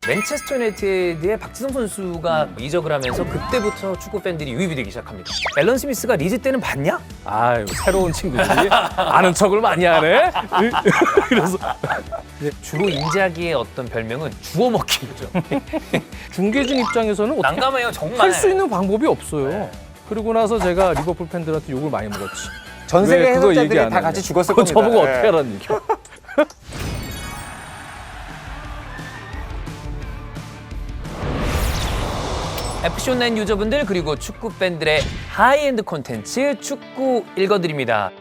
맨체스터 유나이티드의 박지성 선수가 이적을 하면서 그때부터 축구 팬들이 유입이 되기 시작합니다. 앨런 스미스가 리즈 때는 봤냐? 아유, 새로운 친구들이 아는 척을 많이 하네. 그래서 주로 인자기의 어떤 별명은 주워 먹기죠. 중계진 입장에서는 어떻게 난감해요, 정말. 할 수 있는 방법이 없어요. 그리고 나서 제가 리버풀 팬들한테 욕을 많이 먹었지. 전 세계 왜 그거 얘기 해설자들이 안 다 하냐. 같이 죽었을 그거 겁니다. 저보고 네. 어떻게 하라는 얘기야. FC 온라인 유저분들 그리고 축구 팬들의 하이엔드 콘텐츠 축구 읽어드립니다.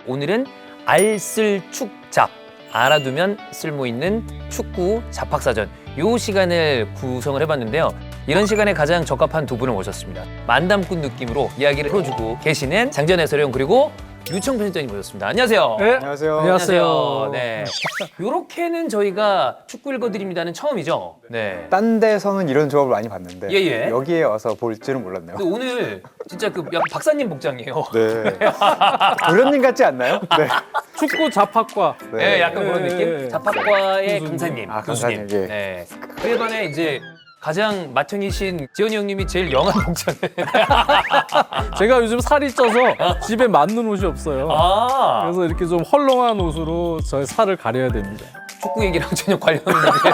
오늘은 알쓸축잡, 알아두면 쓸모있는 축구 잡학사전, 요 시간을 구성을 해봤는데요. 이런 시간에 가장 적합한 두 분을 모셨습니다. 만담꾼 느낌으로 이야기를 풀어주고 계시는 장전 해설위원 그리고 유청 편집장님 모셨습니다. 안녕하세요. 네. 안녕하세요. 안녕하세요. 네. 요렇게는 저희가 축구 읽어드립니다는 처음이죠. 네. 딴 데서는 이런 조합을 많이 봤는데 예, 예. 여기에 와서 볼 줄은 몰랐네요. 근데 오늘 진짜 그 약간 박사님 복장이에요. 네. 도련님 같지 않나요? 네. 축구 잡학과. 네, 약간 그런 네. 느낌. 잡학과의 교수님. 강사님, 아, 교수님. 강사님, 예. 네. 그에 반해 이제 가장 맏형이신 지원이 형님이 제일 영한 복장을. 제가 요즘 살이 쪄서 집에 맞는 옷이 없어요. 아, 그래서 이렇게 좀 헐렁한 옷으로 저의 살을 가려야 됩니다. 축구 얘기랑 전혀 관련 없는데.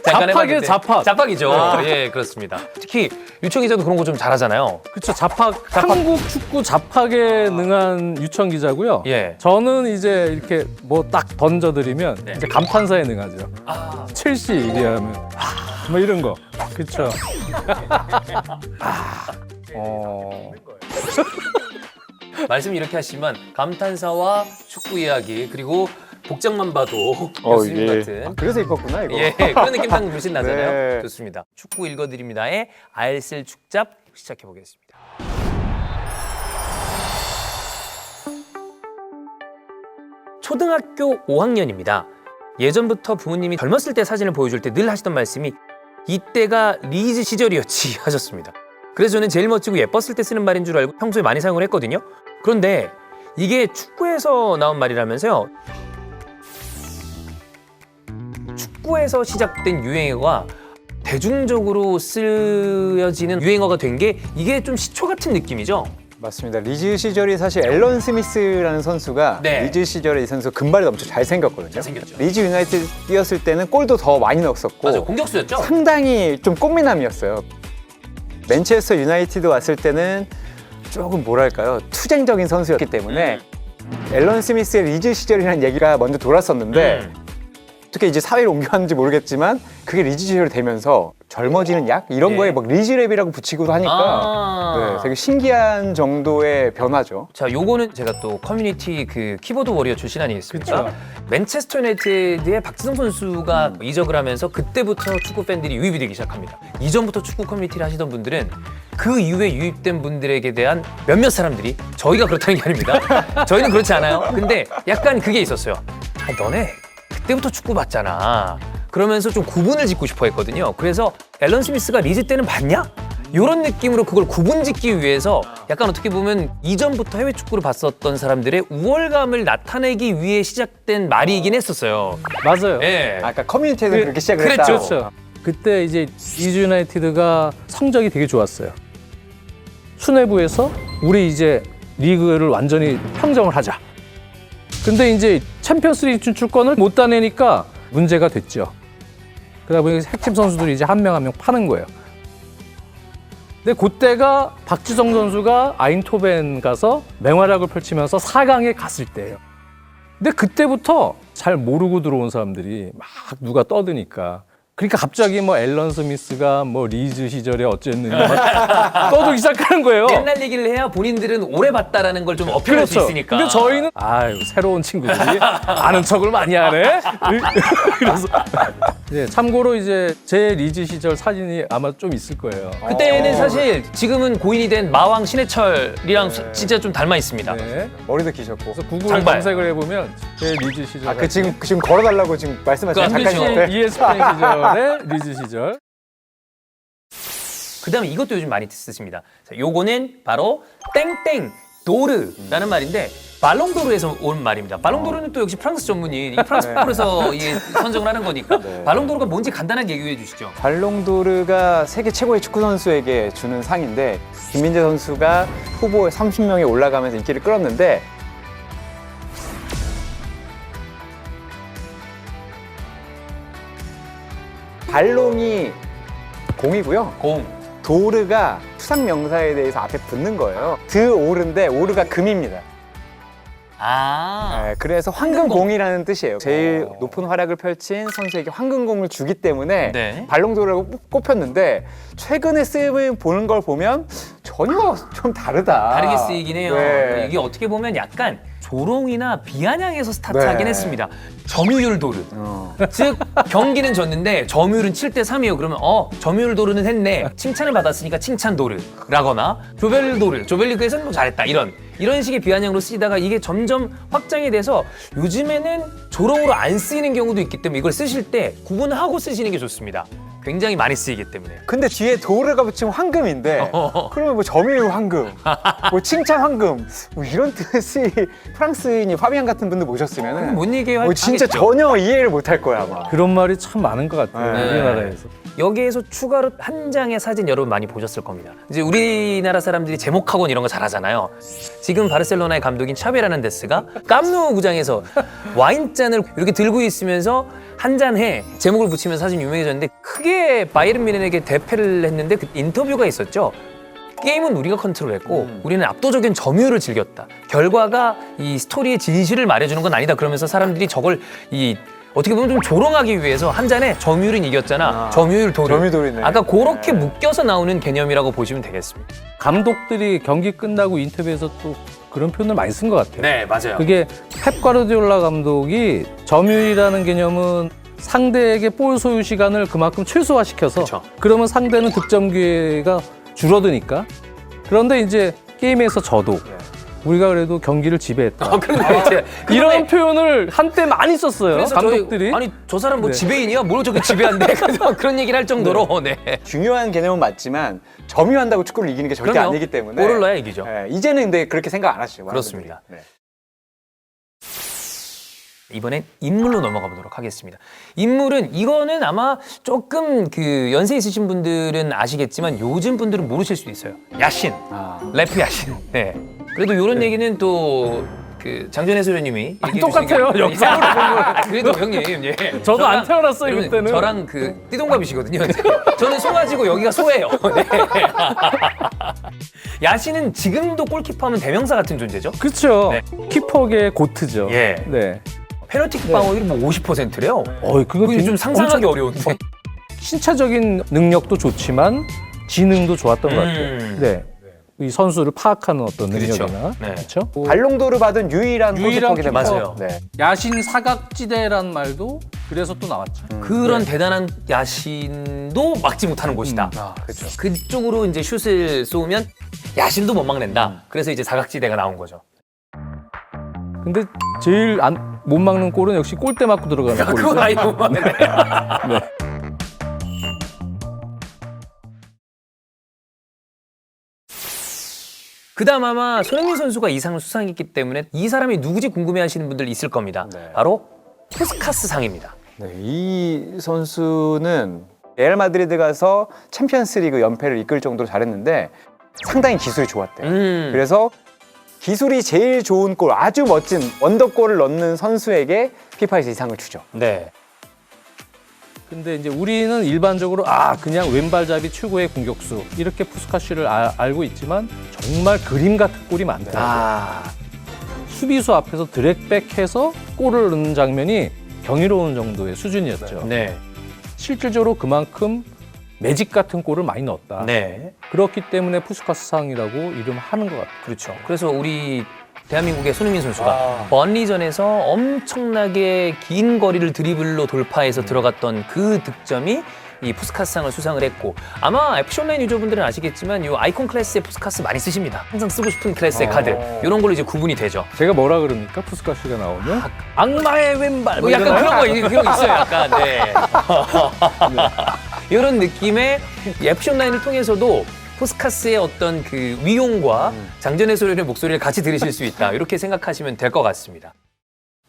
잠깐 잡학이에요, 해봤는데. 잡학. 잡학이죠. 예, 그렇습니다. 특히 유청 기자도 그런 거 좀 잘하잖아요. 그렇죠. 잡학. 한국 축구 잡학에 능한 유청 기자고요. 예. 저는 이제 이렇게 뭐 딱 던져드리면 네. 이제 감탄사에 능하죠. 아, 첼시 얘기하면 뭐 이런 거. 그렇죠. 말씀 이렇게 하시면 감탄사와 축구 이야기 그리고 복장만 봐도 교수님 같은. 아, 그래서 이뻤구나 이거. 예, 그런 느낌 딱 물씬 나잖아요. 네. 좋습니다. 축구 읽어드립니다의 알쓸축잡 시작해 보겠습니다. 초등학교 5학년입니다. 예전부터 부모님이 젊었을 때 사진을 보여줄 때 늘 하시던 말씀이 이때가 리즈 시절이었지 하셨습니다. 그래서 저는 제일 멋지고 예뻤을 때 쓰는 말인 줄 알고 평소에 많이 사용을 했거든요. 그런데 이게 축구에서 나온 말이라면서요. 축구에서 시작된 유행어가 대중적으로 쓰여지는 유행어가 된 게 이게 좀 시초 같은 느낌이죠. 맞습니다. 리즈 시절이 사실 앨런 스미스라는 선수가 네. 리즈 시절에 이 선수 금발이 엄청 잘생겼거든요. 잘생겼죠. 리즈 유나이티드 뛰었을 때는 골도 더 많이 넣었었고 맞아요. 공격수였죠. 상당히 좀 꽃미남이었어요. 맨체스터 유나이티드 왔을 때는 조금 뭐랄까요, 투쟁적인 선수였기 때문에 앨런 스미스의 리즈 시절이라는 얘기가 먼저 돌았었는데 어떻게 이제 사회로 옮겨왔는지 모르겠지만 그게 리즈 시절이 되면서 젊어지는 약? 이런 예. 거에 막 리즈랩이라고 붙이기도 하니까 네, 되게 신기한 정도의 변화죠. 자, 요거는 제가 또 커뮤니티 그 키보드 워리어 출신 아니겠습니까? 그쵸. 맨체스터 유나이티드의 박지성 선수가 이적을 하면서 그때부터 축구 팬들이 유입이 되기 시작합니다. 이전부터 축구 커뮤니티를 하시던 분들은 그 이후에 유입된 분들에게 대한 몇몇 사람들이 저희가 그렇다는 게 아닙니다. 저희는 그렇지 않아요. 근데 약간 그게 있었어요. 아, 너네 그때부터 축구 봤잖아. 그러면서 좀 구분을 짓고 싶어 했거든요. 그래서 앨런 스미스가 리즈 때는 봤냐? 이런 느낌으로 그걸 구분짓기 위해서 약간 어떻게 보면 이전부터 해외 축구를 봤었던 사람들의 우월감을 나타내기 위해 시작된 말이긴 했었어요. 맞아요. 예. 아까 커뮤니티에서 그렇게 시작을 그랬죠. 했다. 그렇죠. 그때 이제 리즈 유나이티드가 성적이 되게 좋았어요. 수뇌부에서 우리 이제 리그를 완전히 평정을 하자. 근데 이제 챔피언스리그 진출권을 못 따내니까 문제가 됐죠. 그러다 보니까 핵심 선수들이 이제 한 명 한 명 파는 거예요. 근데 그때가 박지성 선수가 아인토벤 가서 맹활약을 펼치면서 4강에 갔을 때예요. 근데 그때부터 잘 모르고 들어온 사람들이 막 누가 떠드니까 그러니까 갑자기 뭐 앨런 스미스가 뭐 리즈 시절에 어쨌는지 막 떠들기 시작하는 거예요. 옛날 얘기를 해야 본인들은 오래 봤다라는 걸 좀 어필할 수 있으니까. 근데 저희는 아유 새로운 친구들이 아는 척을 많이 하네. 그래서 네, 참고로 이제 제 리즈 시절 사진이 아마 좀 있을 거예요. 그때는 사실 지금은 고인이 된 마왕 신해철이랑 진짜 좀 닮아 있습니다. 네. 머리도 기셨고. 그래서 구글에 장발. 검색을 해보면 제 리즈 시절. 아, 그 지금 걸어달라고 지금 말씀하신 그거 안 작가님한테. ESPN 시절의 리즈 시절. 그다음에 이것도 요즘 많이 쓰십니다. 자, 요거는 바로 땡땡 도르라는 말인데 발롱도르에서 온 말입니다. 발롱도르는 또 역시 프랑스 전문이 이 프랑스 풋볼에서 선정을 하는 거니까 발롱도르가 뭔지 간단하게 얘기해 주시죠. 발롱도르가 세계 최고의 축구 선수에게 주는 상인데 김민재 선수가 후보 30명에 올라가면서 인기를 끌었는데 발롱이 공이고요. 공. 도르가 수상 명사에 대해서 앞에 붙는 거예요. 드오르인데 오르가 금입니다. 아. 네, 그래서 황금공이라는 뜻이에요. 제일 높은 활약을 펼친 선수에게 황금공을 주기 때문에 네. 발롱도르라고 꼽혔는데 최근에 쓰임 보는 걸 보면 전혀 좀 다르다. 다르게 쓰이긴 해요. 네. 이게 어떻게 보면 약간 조롱이나 비아냥에서 스타트하긴 네. 했습니다. 점유율 도르. 즉 경기는 졌는데 점유율은 7대 3이에요. 그러면 점유율 도르는 했네. 칭찬을 받았으니까 칭찬 도르라거나 조별 도르. 조별리그에서는 뭐 잘했다. 이런 식의 비아냥으로 쓰이다가 이게 점점 확장이 돼서 요즘에는 조롱으로 안 쓰이는 경우도 있기 때문에 이걸 쓰실 때 구분하고 쓰시는 게 좋습니다. 굉장히 많이 쓰이기 때문에. 근데 뒤에 도르가 붙이면 황금인데 그러면 뭐 점유율 황금, 뭐 칭찬 황금 뭐 이런 뜻이 프랑스인이 파비앙 같은 분들 모셨으면 뭔 얘기예요? 진짜 하겠죠. 전혀 이해를 못할 거야 아마. 그런 말이 참 많은 것 같아요. 네. 우리나라에서. 여기에서 추가로 한 장의 사진 여러분 많이 보셨을 겁니다. 이제 우리나라 사람들이 제목학원 이런 거 잘하잖아요. 지금 바르셀로나의 감독인 차베라는 데스가 깜누 구장에서 와인잔을 이렇게 들고 있으면서 한 잔해 제목을 붙이면서 사진 유명해졌는데 크게 바이에른 뮌헨에게 대패를 했는데 그 인터뷰가 있었죠. 게임은 우리가 컨트롤했고 우리는 압도적인 점유율을 즐겼다. 결과가 이 스토리의 진실을 말해주는 건 아니다. 그러면서 사람들이 저걸 어떻게 보면 좀 조롱하기 위해서 한 잔에 점유율은 이겼잖아. 점유율 도르. 점유율이네. 아까 그렇게 묶여서 나오는 개념이라고 보시면 되겠습니다. 감독들이 경기 끝나고 인터뷰에서 또 그런 표현을 많이 쓴 것 같아요. 네, 맞아요. 그게 펩 과르디올라 감독이 점유율이라는 개념은 상대에게 볼 소유 시간을 그만큼 최소화시켜서 그쵸. 그러면 상대는 득점 기회가 줄어드니까. 그런데 이제 게임에서 져도 우리가 그래도 경기를 지배했다. 그런데 이제 이런 표현을 한때 많이 썼어요. 그래서 감독들이. 아니 저 사람 뭐 네. 지배인이야? 뭘 저렇게 지배한대? 그래서 그런 얘기를 할 정도로 네. 중요한 개념은 맞지만 점유한다고 축구를 이기는 게 절대 그럼요. 아니기 때문에 골을 넣어야 이기죠. 네, 이제는 근데 그렇게 생각 안 하시죠. 그렇습니다. 네. 이번엔 인물로 넘어가 보도록 하겠습니다. 인물은 이거는 아마 조금 그 연세 있으신 분들은 아시겠지만 요즘 분들은 모르실 수도 있어요. 야신, 래프 야신. 네. 그래도 이런 얘기는 또 그 장전 해설위원님이 얘기해 똑같아요. 주시니까 영상으로 본 그래도 형님, 예. 저도 안 태어났어요, 여러분, 그때는. 저랑 그 띠동갑이시거든요. 저는 송아지고 여기가 소예요. 네. 야신은 지금도 골키퍼하면 대명사 같은 존재죠. 그렇죠. 네. 키퍼계의 고트죠. 예. 네. 페널티킥 방어율이 뭐 50%래요. 그거 그게 좀 상상하기 어려운데. 신체적인 능력도 좋지만 지능도 좋았던 것 같아요. 네. 이 선수를 파악하는 어떤 그렇죠. 능력이나 네. 그렇죠. 발롱도르 받은 유일한 골키퍼기 때문에 맞아요. 네. 야신 사각지대란 말도 그래서 또 나왔죠. 그런 대단한 야신도 막지 못하는 곳이다. 그렇죠. 그쪽으로 이제 슛을 쏘면 야신도 못 막는다. 그래서 이제 사각지대가 나온 거죠. 근데 제일 못 막는 골은 역시 골대 맞고 들어가는 골이죠. 그건 아예 못 막는데. 그다음 아마 손흥민 선수가 이 상을 수상했기 때문에 이 사람이 누구지 궁금해하시는 분들 있을 겁니다. 네. 바로 푸스카스 상입니다. 네, 이 선수는 레알 마드리드 가서 챔피언스리그 연패를 이끌 정도로 잘했는데 상당히 기술이 좋았대요. 그래서 기술이 제일 좋은 골, 아주 멋진 원더골을 넣는 선수에게 피파에서 이 상을 주죠. 네. 근데 이제 우리는 일반적으로 그냥 왼발잡이 최고의 공격수 이렇게 푸스카시를 알고 있지만 정말 그림 같은 골이 많더라고요. 수비수 앞에서 드랙백해서 골을 넣는 장면이 경이로운 정도의 수준이었죠. 네. 실질적으로 그만큼 매직 같은 골을 많이 넣었다. 네. 그렇기 때문에 푸스카스상이라고 이름하는 것 같아요. 그렇죠. 그래서 우리 대한민국의 손흥민 선수가 번리전에서 엄청나게 긴 거리를 드리블로 돌파해서 들어갔던 그 득점이 이 푸스카스상을 수상을 했고 아마 FC 온라인 유저분들은 아시겠지만 이 아이콘 클래스의 푸스카스 많이 쓰십니다. 항상 쓰고 싶은 클래스의 카드 이런 걸로 이제 구분이 되죠. 제가 뭐라 그럽니까? 푸스카시가 나오면 악마의 왼발 뭐 약간 그런 거 있어요. 약간 네. 이런 느낌의 FC 온라인을 통해서도 포스카스의 어떤 그 위용과 장전 해설위원의 목소리를 같이 들으실 수 있다. 이렇게 생각하시면 될 것 같습니다.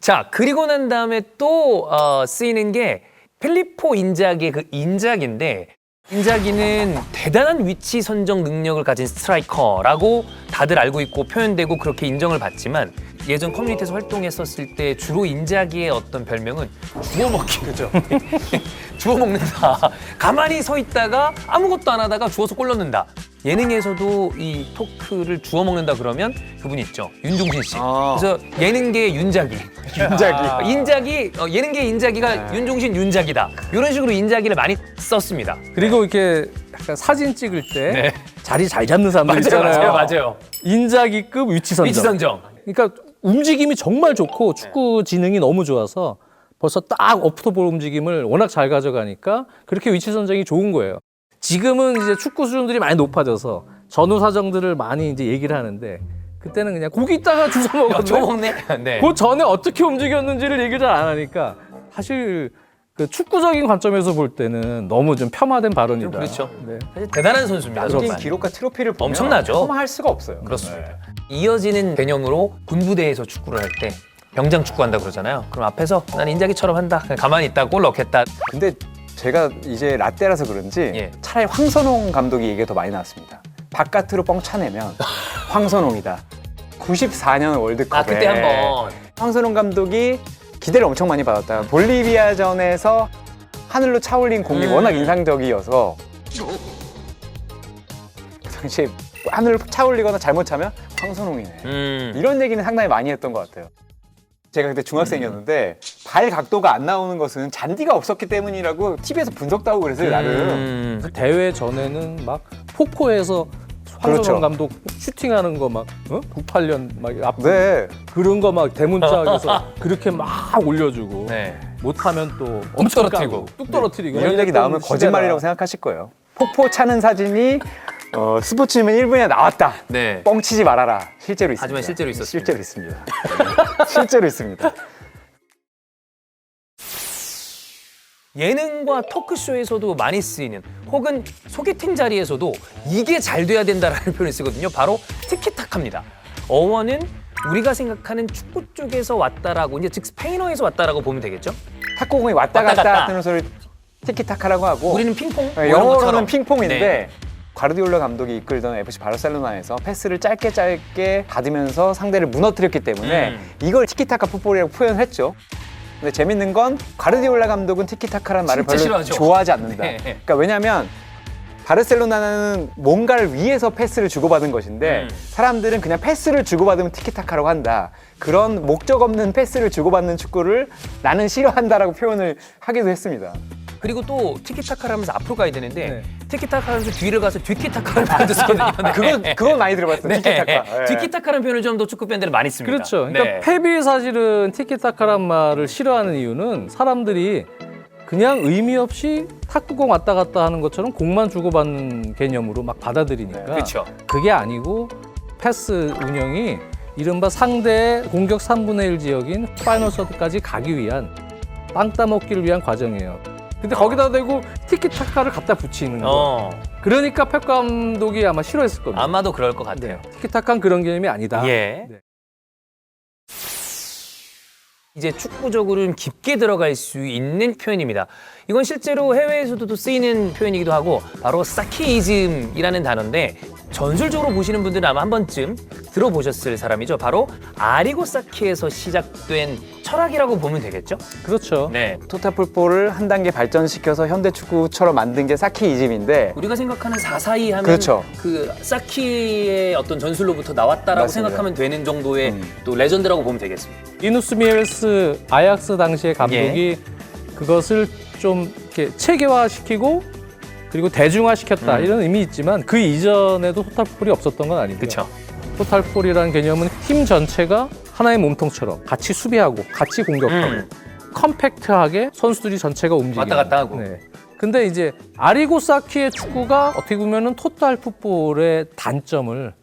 자, 그리고 난 다음에 또 쓰이는 게 필리포 인자기의 그 인자기인데, 인자기는 대단한 위치 선정 능력을 가진 스트라이커라고 다들 알고 있고 표현되고 그렇게 인정을 받지만, 예전 커뮤니티에서 활동했었을 때 주로 인자기의 어떤 별명은 주워먹기. 그죠? 주워먹는다. 가만히 서 있다가 아무것도 안 하다가 주워서 골 넣는다. 예능에서도 이 토크를 주워먹는다 그러면 그분 있죠. 윤종신 씨. 그래서 예능계의 윤자기. 인자기, 예능계의 인자기가 윤종신 윤자기다. 이런 식으로 인자기를 많이 썼습니다. 그리고 이렇게 약간 사진 찍을 때 네. 자리 잘 잡는 사람들 있잖아요. 맞아요. 인자기급 위치 선정. 위치 선정. 그러니까 움직임이 정말 좋고 축구 지능이 너무 좋아서 벌써 딱 오프더볼 움직임을 워낙 잘 가져가니까 그렇게 위치 선정이 좋은 거예요. 지금은 이제 축구 수준들이 많이 높아져서 전후 사정들을 많이 이제 얘기를 하는데, 그때는 그냥 고기 있다가 주워 먹었는데 주워먹네. 네. 그 전에 어떻게 움직였는지를 얘기를 잘 안 하니까 사실 그 축구적인 관점에서 볼 때는 너무 좀 폄하된 발언이다. 그렇죠. 네. 사실 대단한 선수입니다. 남긴 정말. 기록과 트로피를 보면 엄청나죠. 할 수가 없어요. 그렇습니다. 이어지는 개념으로 군부대에서 축구를 할 때 병장 축구한다 그러잖아요. 그럼 앞에서 난 인자기처럼 한다. 그냥 가만히 있다 골 넣겠다. 근데 제가 이제 라떼라서 그런지 예. 차라리 황선홍 감독이 얘기가 더 많이 나왔습니다. 바깥으로 뻥 차내면 황선홍이다. 94년 월드컵에 그때 한번 황선홍 감독이 기대를 엄청 많이 받았다. 볼리비아전에서 하늘로 차올린 공이 워낙 인상적이어서 그 당시에 하늘로 차올리거나 잘못 차면 황선홍이네. 이런 얘기는 상당히 많이 했던 것 같아요. 제가 그때 중학생이었는데 발 각도가 안 나오는 것은 잔디가 없었기 때문이라고 TV에서 분석도 하고 그랬어요, 나름. 그 대회 전에는 막 폭포에서 황선홍 그렇죠. 감독 슈팅하는 거 막 98년 막 앞 네. 그런 거 막 대문짝에서 그렇게 막 올려주고 네. 못하면 또 엄청 떨어뜨리고. 까고, 뚝 떨어뜨리고 이런 얘기 나오면 거짓말이라고 생각하실 거예요. 폭포 차는 사진이 스포츠면 1분에 나왔다. 네. 뻥치지 말아라. 실제로 있습니다. 하지만 실제로 있었습니다. 실제로 있습니다. 실제로 있습니다. 예능과 토크쇼에서도 많이 쓰이는, 혹은 소개팅 자리에서도 이게 잘 돼야 된다라는 표현을 쓰거든요. 바로 티키타카입니다. 어원은 우리가 생각하는 축구 쪽에서 왔다라고, 이제 즉 스페인어에서 왔다라고 보면 되겠죠? 탁구공이 왔다 왔다 갔다 갔다. 하는 소리를 티키타카라고 하고 우리는 핑퐁? 뭐 네, 이런 영어로는 것처럼. 핑퐁인데 네. 과르디올라 감독이 이끌던 FC 바르셀로나에서 패스를 짧게 받으면서 상대를 무너뜨렸기 때문에 이걸 티키타카 풋볼이라고 표현을 했죠. 근데 재밌는 건 과르디올라 감독은 티키타카라는 말을 진짜 별로 싫어하죠. 좋아하지 않는다. 네. 그러니까 왜냐하면 바르셀로나는 뭔가를 위해서 패스를 주고받은 것인데 사람들은 그냥 패스를 주고받으면 티키타카라고 한다. 그런 목적 없는 패스를 주고받는 축구를 나는 싫어한다라고 표현을 하기도 했습니다. 그리고 또 티키타카를 하면서 앞으로 가야 되는데 네. 티키타카를 하면서 뒤를 가서 뒤키타카를 표현도 쓰거든요. 네. 그건 많이 들어봤어요. 네. 티키타카. 네. 뒤키타카라는 표현을 좀 더 축구 팬들은 많이 씁니다. 그렇죠. 그러니까 네. 펩이 사실은 티키타카란 말을 싫어하는 이유는 사람들이 그냥 의미 없이 탁구공 왔다 갔다 하는 것처럼 공만 주고받는 개념으로 막 받아들이니까 그렇죠. 그게 아니고 패스 운영이 이른바 상대의 공격 3분의 1 지역인 파이널 서드까지 가기 위한 땅 따먹기를 위한 과정이에요. 근데 거기다 대고 티키타카를 갖다 붙이는 거. 그러니까 펩 감독이 아마 싫어했을 겁니다. 아마도 그럴 것 같아요. 티키타카는 그런 개념이 아니다. 예. 네. 이제 축구적으로는 깊게 들어갈 수 있는 표현입니다. 이건 실제로 해외에서도 쓰이는 표현이기도 하고 바로 사키이즘이라는 단어인데 전술적으로 보시는 분들은 아마 한 번쯤 들어보셨을 사람이죠. 바로 아리고 사키에서 시작된 철학이라고 보면 되겠죠? 그렇죠. 네. 토탈풋볼을 한 단계 발전시켜서 현대 축구처럼 만든 게 사키이즘인데 우리가 생각하는 442 하면 그렇죠. 그 사키의 어떤 전술로부터 나왔다라고 맞습니다. 생각하면 되는 정도의 또 레전드라고 보면 되겠습니다. 이누스 미엘스 아약스 당시의 감독이 그것을 좀 이렇게 체계화시키고 그리고 대중화시켰다 이런 의미 있지만 그 이전에도 토탈풋볼이 없었던 건 아니고요. 그렇죠. 토탈풋볼이라는 개념은 팀 전체가 하나의 몸통처럼 같이 수비하고 같이 공격하고 컴팩트하게 선수들이 전체가 움직이는 왔다 갔다 하고. 네. 근데 이제 아리고 사키의 축구가 어떻게 보면은 토탈풋볼의 단점을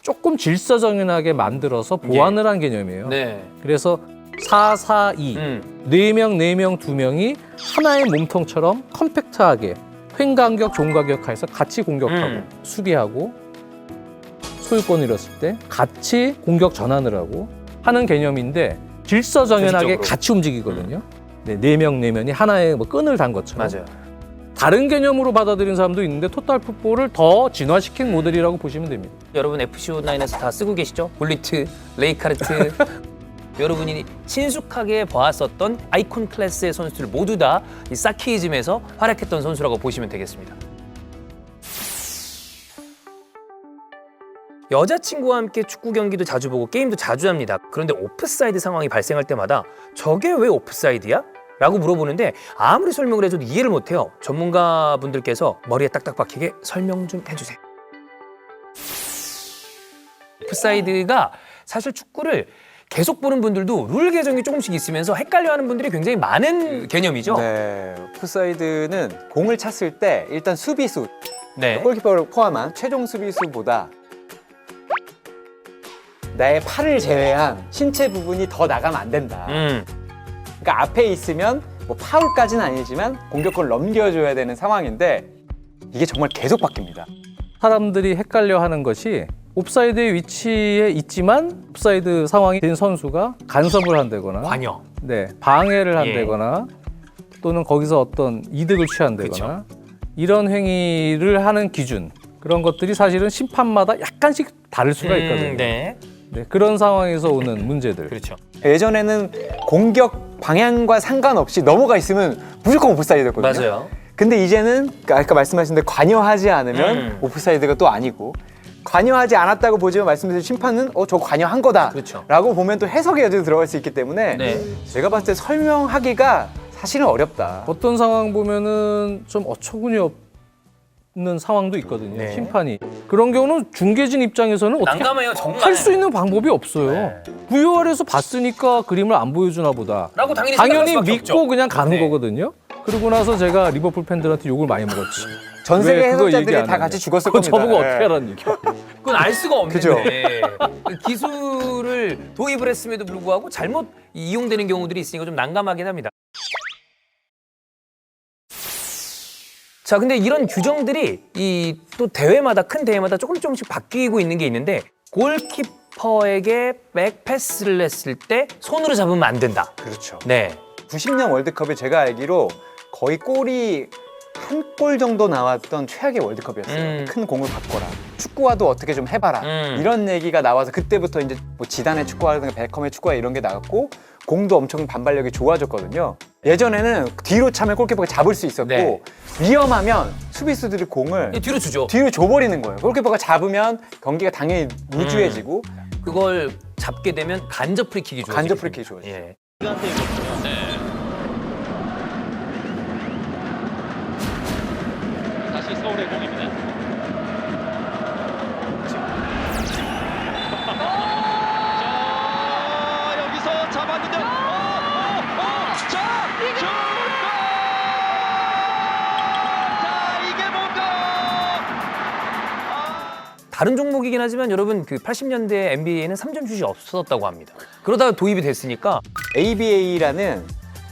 조금 질서정연하게 만들어서 보완을 한 개념이에요. 네. 그래서 4-4-2 4명, 4명, 2명이 하나의 몸통처럼 컴팩트하게 횡간격, 종간격 하에서 같이 공격하고 음. 수비하고 소유권을 잃었을 때 같이 공격 전환을 하고 하는 개념인데 질서정연하게 조직적으로. 같이 움직이거든요. 네, 4명이 하나의 뭐 끈을 단 것처럼. 맞아요. 다른 개념으로 받아들인 사람도 있는데 토탈 풋볼을 더 진화시킨 모델이라고 보시면 됩니다. 여러분 FC9에서 다 쓰고 계시죠? 볼리트, 레이카르트. 여러분이 친숙하게 보았었던 아이콘 클래스의 선수들 모두 다 이 사키이즘에서 활약했던 선수라고 보시면 되겠습니다. 여자친구와 함께 축구 경기도 자주 보고 게임도 자주 합니다. 그런데 오프사이드 상황이 발생할 때마다 저게 왜 오프사이드야? 라고 물어보는데 아무리 설명을 해줘도 이해를 못해요. 전문가분들께서 머리에 딱딱 박히게 설명 좀 해주세요. 오프사이드가 사실 축구를 계속 보는 분들도 룰 개정이 조금씩 있으면서 헷갈려하는 분들이 굉장히 많은 개념이죠. 네, 오프사이드는 공을 찼을 때 일단 수비수, 네. 골키퍼를 포함한 최종 수비수보다 나의 팔을 제외한 신체 부분이 더 나가면 안 된다. 그러니까 앞에 있으면 뭐 파울까지는 아니지만 공격권을 넘겨줘야 되는 상황인데 이게 정말 계속 바뀝니다. 사람들이 헷갈려하는 것이 옵사이드의 위치에 있지만 옵사이드 상황이 된 선수가 간섭을 한다거나 관여. 네, 방해를 예. 한다거나 또는 거기서 어떤 이득을 취한다거나 이런 행위를 하는 기준 그런 것들이 사실은 심판마다 약간씩 다를 수가 있거든요. 네. 네, 그런 상황에서 오는 문제들. 그렇죠. 예전에는 공격 방향과 상관없이 넘어가 있으면 무조건 오프사이드였거든요. 맞아요. 근데 이제는 아까 말씀하신 대로 관여하지 않으면 오프사이드가 또 아니고 관여하지 않았다고 보지만 말씀드린 심판은 저거 관여한 거다 그렇죠. 라고 보면 또 해석이 아주 들어갈 수 있기 때문에 네. 제가 봤을 때 설명하기가 사실은 어렵다. 어떤 상황 보면은 좀 어처구니 없는 상황도 있거든요. 네. 심판이. 그런 경우는 중계진 입장에서는 어떻게 난감해요, 정말. 할 수 있는 방법이 없어요. 네. VR에서 봤으니까 그림을 안 보여주나 보다. 라고 당연히 생각할 당연히 수밖에 믿고 없죠. 그냥 가는 네. 거거든요. 그러고 나서 제가 리버풀 팬들한테 욕을 많이 먹었지. 전 세계 왜 그거 얘기 해설자들이 안 다 하냐. 같이 죽었을 그거 겁니다. 저보고 어떻게 네. 하라는 얘기야. 그건 알 수가 없는데 그죠. 그 기술을 도입을 했음에도 불구하고 잘못 이용되는 경우들이 있으니까 좀 난감하긴 합니다. 자, 근데 이런 규정들이 이 또 대회마다 큰 대회마다 조금씩 바뀌고 있는 게 있는데 골키퍼에게 백패스를 했을 때 손으로 잡으면 안 된다. 그렇죠. 네. 90년 월드컵에 제가 알기로 거의 골이 한 골 정도 나왔던 최악의 월드컵이었어요. 큰 공을 바꿔라. 축구와도 어떻게 좀 해봐라. 이런 얘기가 나와서 그때부터 이제 뭐 지단의 축구라든가 베컴의 축구와 이런 게 나왔고 공도 엄청 반발력이 좋아졌거든요. 예전에는 뒤로 차면 골키퍼가 잡을 수 있었고 네. 위험하면 수비수들이 공을 뒤로 주죠. 뒤로 줘버리는 거예요. 골키퍼가 잡으면 경기가 당연히 무주해지고 그걸 잡게 되면 간접 프리킥이 주어지죠. 간접 프리킥이 주어지죠. 예. 다시 서울의 공입니다. 자, 여기서 잡았는데, 자, 슛! 자, 이게 뭔가? 다른 종목이긴 하지만 여러분 그 80년대 NBA에는 3점 슛이 없었다고 합니다. 그러다가 도입이 됐으니까 ABA라는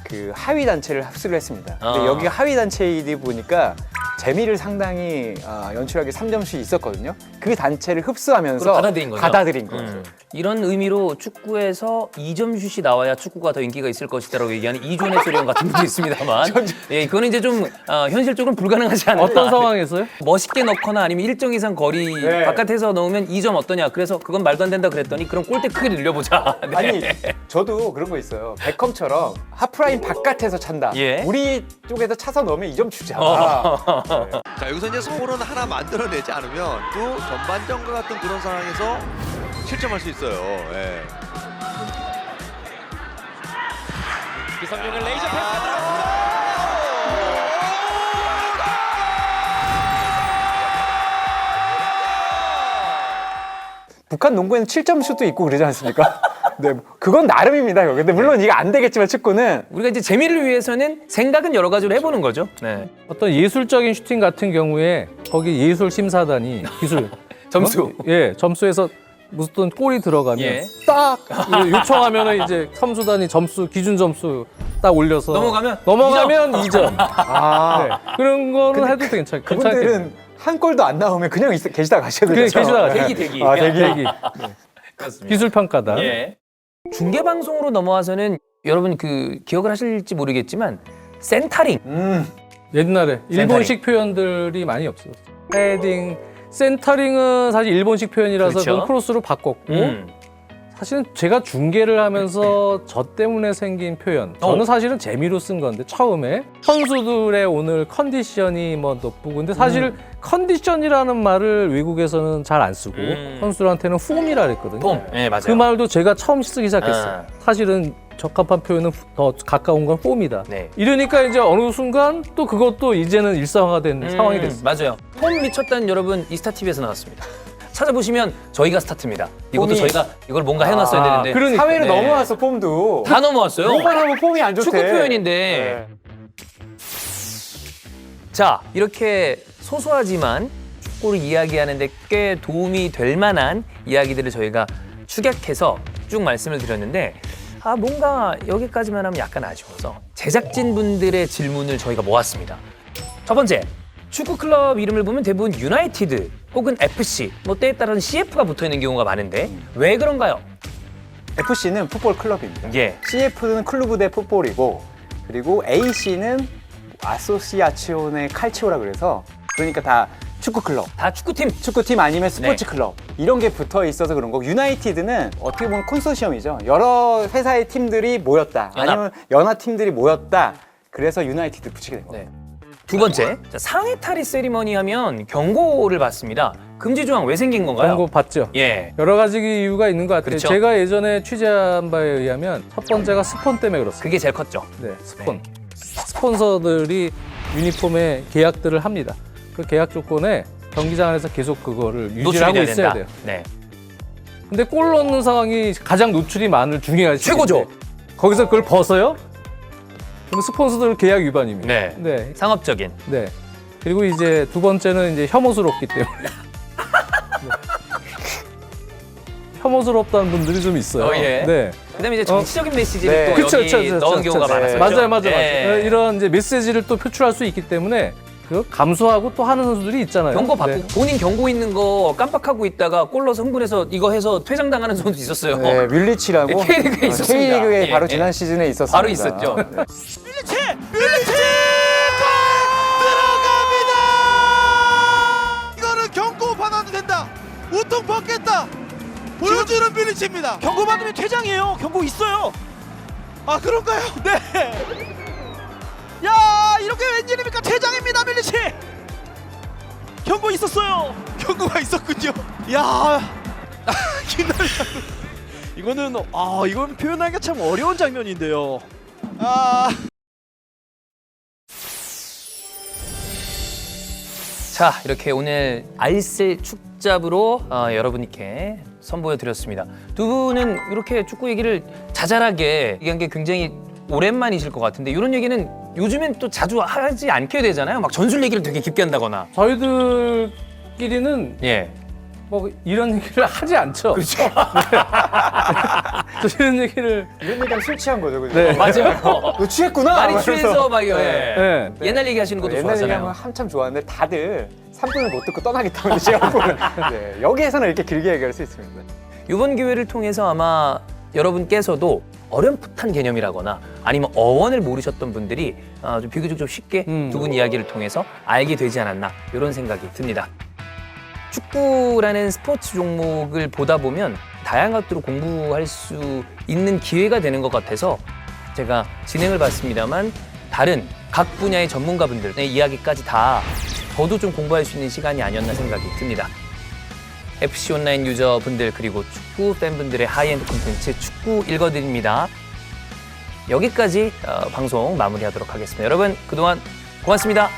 그 하위 단체를 합수를 했습니다. 근데 여기가 하위 단체이다 보니까 재미를 상당히 연출하기 3점슛이 있었거든요. 그 단체를 흡수하면서 그걸 받아들인 거죠? 받아들인 거죠. 이런 의미로 축구에서 2점 슛이 나와야 축구가 더 인기가 있을 것이다라고 얘기하는 이존의 소리형 같은 분도 있습니다만 예, 그거는 이제 좀 현실적으로 불가능하지 않나. 어떤 상황에서요? 멋있게 넣거나 아니면 일정 이상 거리 네. 바깥에서 넣으면 2점 어떠냐. 그래서 그건 말도 안 된다 그랬더니 그럼 골대 크게 늘려보자. 네. 아니 저도 그런 거 있어요. 베컴처럼 하프라인 바깥에서 찬다. 예. 우리 쪽에서 차서 넣으면 2점 주자. 자, 여기서 이제 서울은 하나 만들어내지 않으면 또 전반전과 같은 그런 상황에서 실점할 수 있어요. 예. 기성용의 레이저 패스가 들어갔습니다. 북한 농구에는 7점 슛도 있고 그러지 않습니까? 네, 그건 나름입니다. 근데 물론 이게 안 되겠지만 축구는 우리가 이제 재미를 위해서는 생각은 여러 가지로 해보는 거죠. 네. 어떤 예술적인 슈팅 같은 경우에 거기 예술 심사단이 기술 점수. 예, 점수에서 무슨 골이 들어가면 예. 딱 요청하면은 이제 선수단이 기준 점수 딱 올려서 넘어가면 2점. 아, 네. 그런 거는 해도 괜찮겠 그분들은 한 골도 안 나오면 그냥 계시다 가셔야 그래, 되죠. 계시다가 대기. 아, 대기. 그렇습니다. 기술 평가단. 예. 중계 방송으로 넘어와서는 여러분 그 기억을 하실지 모르겠지만 센터링. 옛날에 일본식 표현들이 많이 없었어요. 헤딩, 센터링은 사실 일본식 표현이라서 그렇죠. 그건 크로스로 바꿨고 사실은 제가 중계를 하면서 저 때문에 생긴 표현 저는 사실은 재미로 쓴 건데 처음에 선수들의 오늘 컨디션이 뭐 나쁘고 근데 사실 컨디션이라는 말을 외국에서는 잘 안 쓰고 선수들한테는 폼이라 그랬거든요. 폼. 예, 맞아요. 그 말도 제가 처음 쓰기 시작했어요. 아. 사실은 적합한 표현은 더 가까운 건 폼이다. 네. 이러니까 이제 어느 순간 또 그것도 이제는 일상화된 상황이 됐어요. 맞아요. 폼 미쳤다는 여러분 이스타TV에서 나왔습니다. 찾아보시면 저희가 스타트입니다. 이것도 폼이- 저희가 이걸 뭔가 해놨어야 되는데 그러니까. 사회로 네. 넘어와서 폼도. 다 넘어왔어요. 뭐만 하면 폼이 안 좋대. 축구 표현인데 자 이렇게 소소하지만 축구를 이야기하는데 꽤 도움이 될 만한 이야기들을 저희가 축약해서 쭉 말씀을 드렸는데 뭔가 여기까지만 하면 약간 아쉬워서 제작진분들의 질문을 저희가 모았습니다. 첫 번째, 축구 클럽 이름을 보면 대부분 유나이티드 혹은 FC, 뭐 때에 따라서는 CF가 붙어있는 경우가 많은데 왜 그런가요? FC는 풋볼 클럽입니다. 예. CF는 클루브 대 풋볼이고 그리고 AC는 아소시아치오네 칼치오라 그래서 그러니까 다 축구 클럽. 다 축구팀. 축구팀 아니면 스포츠 네. 클럽 이런 게 붙어 있어서 그런 거고 유나이티드는 어떻게 보면 콘소시엄이죠. 여러 회사의 팀들이 모였다. 연합. 아니면 연합 팀들이 모였다. 그래서 유나이티드 붙이게 된 거예요. 네. 두 번째, 자, 상해 탈의 세리머니 하면 경고를 받습니다. 금지 조항 왜 생긴 건가요? 그런 거 봤죠? 예. 여러 가지 이유가 있는 것 같아요. 그렇죠. 제가 예전에 취재한 바에 의하면 첫 번째가 스폰 때문에 그렇습니다. 그게 제일 컸죠. 네, 스폰. 스폰서들이 유니폼에 계약들을 합니다. 그 계약 조건에 경기장 안에서 계속 그거를 유지하고 노출이 있어야 돼야 돼요. 된다. 네. 근데 골 넣는 상황이 가장 노출이 많을 중요한 최고죠. 시기인데 거기서 그걸 벗어요? 그럼 스폰서들 계약 위반입니다. 네. 네. 상업적인. 네. 그리고 이제 두 번째는 이제 혐오스럽기 때문에. 네. 혐오스럽다는 분들이 좀 있어요. 예. 네. 그다음에 이제 정치적인 메시지를 네. 또 그쵸, 여기 그쵸, 넣은 그쵸, 경우가 그쵸. 많았어요. 맞아요, 맞아요, 예. 맞아요. 이런 이제 메시지를 또 표출할 수 있기 때문에 그 감수하고 또 하는 선수들이 있잖아요. 경고 받고 네. 본인 경고 있는 거 깜빡하고 있다가 골 넣어서 흥분해서 이거 해서 퇴장당하는 선수 있었어요. 네, 윌리치라고 네, K리그에 있었습니다. K리그에 예, 바로 예. 지난 시즌에 있었습니다. 바로 있었죠. 네. 이거는 경고 받아도 된다. 우통 벗겠다. 보여주는 빌리치입니다. 경고 받으면 퇴장이에요. 경고 있어요. 아 그런가요? 네. 야 이렇게 웬일입니까? 퇴장입니다, 빌리치. 경고 있었어요. 경고가 있었군요. 야, 김나리 이거는 이건 표현하기가 참 어려운 장면인데요. 자, 이렇게 오늘 알쓸 축잡으로 여러분께 선보여 드렸습니다. 두 분은 이렇게 축구 얘기를 자잘하게 얘기한 게 굉장히 오랜만이실 것 같은데 이런 얘기는 요즘엔 또 자주 하지 않게 되잖아요. 막 전술 얘기를 되게 깊게 한다거나. 저희들끼리는 예. 뭐 이런 얘기를 하지 않죠. 그렇죠. 이런 얘기를 이런 얘기하면 술 취한 거죠, 그죠? 네. 맞아요. 너 취했구나. 많이 하면서. 취해서 막 예. 네. 옛날 얘기하시는 것도 옛날 얘기하면 좋아하잖아요. 한참 좋았는데 다들 3분을 못 듣고 떠나겠다고 시간을 네, 여기에서는 이렇게 길게 얘기할 수 있습니다. 이번 기회를 통해서 아마 여러분께서도 어렴풋한 개념이라거나 아니면 어원을 모르셨던 분들이 좀 비교적 좀 쉽게 두 분 이야기를 통해서 알게 되지 않았나 이런 생각이 듭니다. 축구라는 스포츠 종목을 보다 보면 다양한 것들을 공부할 수 있는 기회가 되는 것 같아서 제가 진행을 봤습니다만 다른 각 분야의 전문가분들의 이야기까지 다 저도 좀 공부할 수 있는 시간이 아니었나 생각이 듭니다. FC 온라인 유저분들 그리고 축구 팬분들의 하이엔드 콘텐츠 축구 읽어드립니다. 여기까지 방송 마무리하도록 하겠습니다. 여러분 그동안 고맙습니다.